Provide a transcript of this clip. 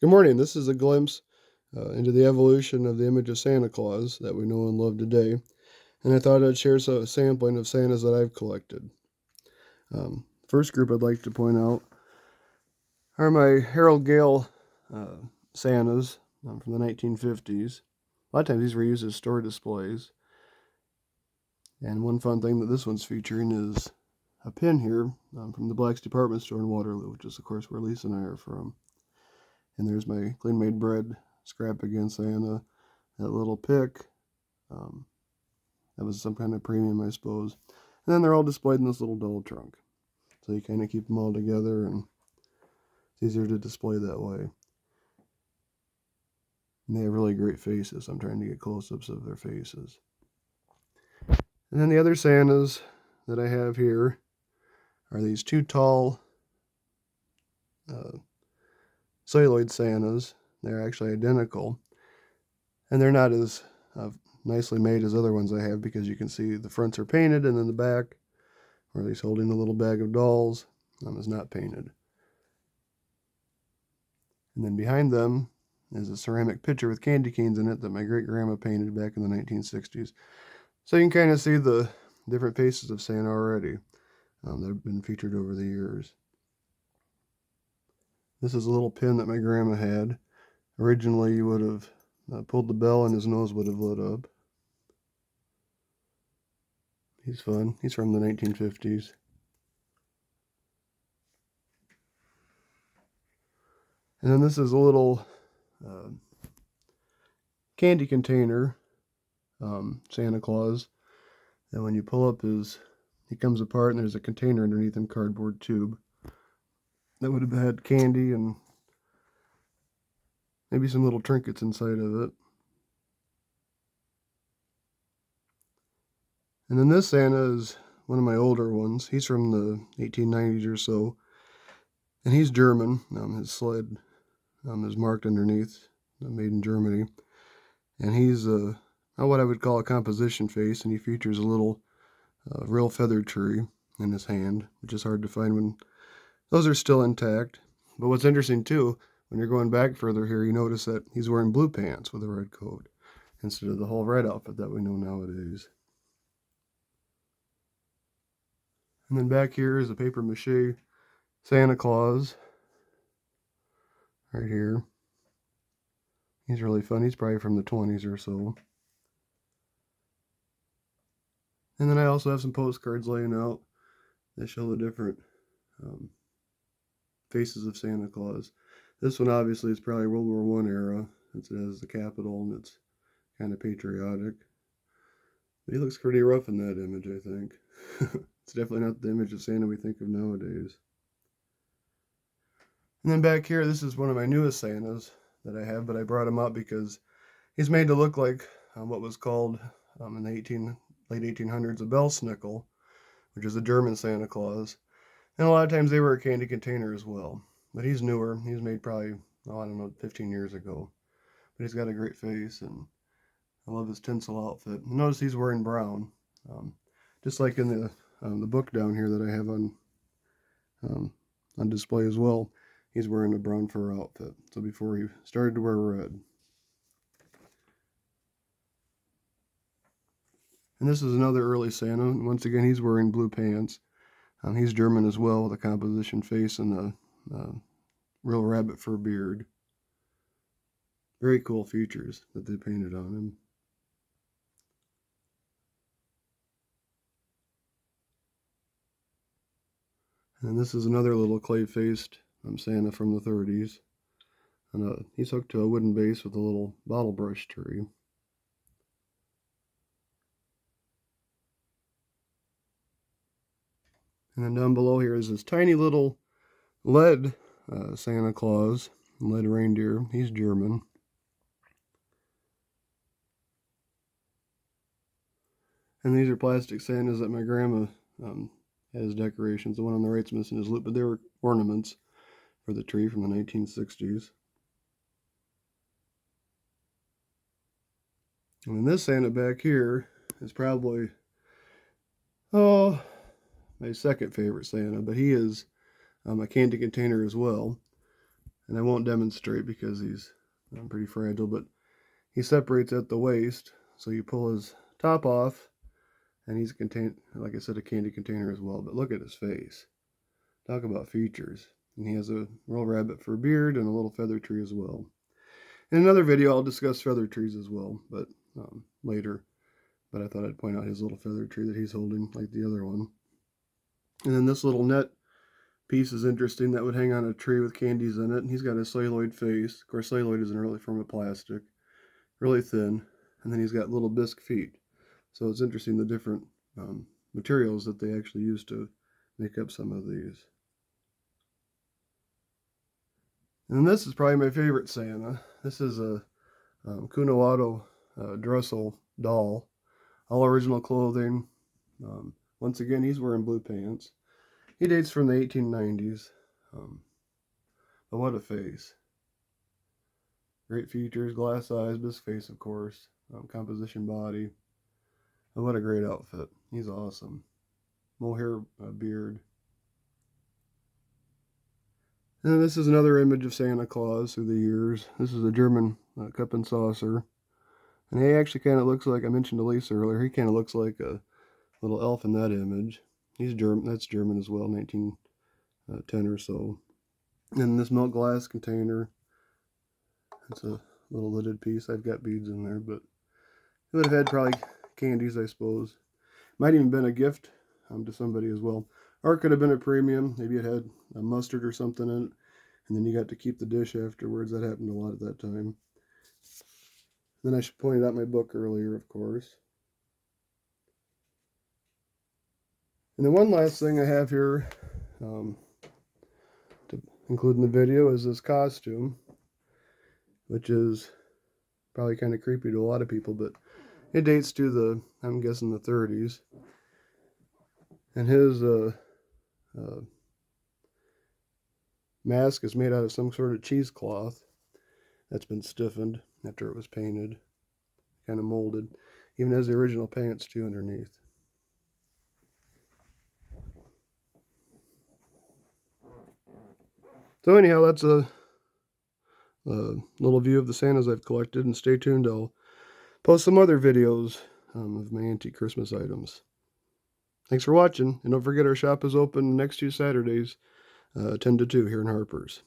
Good morning. This is a glimpse into the evolution of the image of Santa Claus that we know and love today. And I thought I'd share a sampling of Santas that I've collected. First group I'd like to point out are my Harold Gale uh, Santas from the 1950s. A lot of times these were used as store displays. And one fun thing that this one's featuring is a pin here from the Black's Department Store in Waterloo, which is, of course, where Lisa and I are from. And there's my clean made bread scrap again Santa. That little pick. Um, that was some kind of premium, I suppose. And then they're all displayed in this little doll trunk. So you kind of keep them all together, and it's easier to display that way. And they have really great faces. I'm trying to get close-ups of their faces. And then the other Santas that I have here are these two tall uh, celluloid Santas. They're actually identical. And they're not as nicely made as other ones I have, because you can see the fronts are painted, and then the back, or at least holding a little bag of dolls, is not painted. And then behind them is a ceramic pitcher with candy canes in it that my great-grandma painted back in the 1960s. So you can kind of see the different faces of Santa already that have been featured over the years. This is a little pin that my grandma had. Originally, you would have pulled the bell and his nose would have lit up. He's fun. He's from the 1950s. And then this is a little candy container Santa Claus. And when you pull up he comes apart and there's a container underneath him, cardboard tube. That would have had candy and maybe some little trinkets inside of it. And then this Santa is one of my older ones. He's from the 1890s or so. And he's German. His sled is marked underneath, made in Germany. And he's what I would call a composition face, and he features a little real feather tree in his hand, which is hard to find when those are still intact. But what's interesting too, when you're going back further here, you notice that he's wearing blue pants with a red coat instead of the whole red outfit that we know nowadays. And then back here is a paper mache Santa Claus right here. He's really fun. He's probably from the 20s or so. And then I also have some postcards laying out that show the different faces of Santa Claus. This one obviously is probably World War I era, since it has the Capitol and it's kind of patriotic. But he looks pretty rough in that image, I think. It's definitely not the image of Santa we think of nowadays. And then back here, this is one of my newest Santas that I have, but I brought him up because he's made to look like what was called in the late 1800s a belsnickel, which is a German Santa Claus. And a lot of times they were a candy container as well. But he's newer. He's made probably, I don't know, 15 years ago. But he's got a great face, and I love his tinsel outfit. Notice he's wearing brown, just like in the book down here that I have on display as well. He's wearing a brown fur outfit. So before he started to wear red. And this is another early Santa. Once again, he's wearing blue pants. He's German as well, with a composition face and a real rabbit fur beard. Very cool features that they painted on him. And this is another little clay-faced Santa from the 30s. And he's hooked to a wooden base with a little bottle brush tree. And then down below here is this tiny little lead Santa Claus, lead reindeer. He's German. And these are plastic Santas that my grandma has decorations. The one on the right's missing his loop, but they were ornaments for the tree from the 1960s. And then this Santa back here is probably, my second favorite Santa, but he is a candy container as well. And I won't demonstrate because he's pretty fragile, but he separates at the waist, so you pull his top off, and he's like I said, a candy container as well. But look at his face. Talk about features. And he has a real rabbit fur beard and a little feather tree as well. In another video, I'll discuss feather trees as well, but later. But I thought I'd point out his little feather tree that he's holding, like the other one. And then this little net piece is interesting. That would hang on a tree with candies in it. And he's got a celluloid face. Of course, celluloid isn't really from a plastic. Really thin. And then he's got little bisque feet. So it's interesting the different materials that they actually use to make up some of these. And this is probably my favorite Santa. This is a Kunawato Dressel doll. All original clothing. Once again, he's wearing blue pants. He dates from the 1890s. But what a face. Great features, glass eyes, bisque face, of course. Composition body. Oh, what a great outfit. He's awesome. Mohair beard. And this is another image of Santa Claus through the years. This is a German cup and saucer. And he actually kind of looks like, I mentioned to Lisa earlier, he kind of looks like a little elf in that image. He's German, that's German as well, 1910 or so. And this milk glass container, it's a little lidded piece. I've got beads in there, but it would have had probably candies, I suppose. Might even been a gift to somebody as well. Or it could have been a premium. Maybe it had a mustard or something in it, and then you got to keep the dish afterwards. That happened a lot at that time. Then I should point out my book earlier, of course. And then one last thing I have here to include in the video is this costume, which is probably kind of creepy to a lot of people, but it dates to the, I'm guessing, the 30s. And his mask is made out of some sort of cheesecloth that's been stiffened after it was painted, kind of molded. Even has the original pants too underneath. So anyhow, that's a little view of the Santas I've collected, and stay tuned. I'll post some other videos of my antique Christmas items. Thanks for watching, and don't forget our shop is open the next 2 Saturdays, 10 to 2 here in Harper's.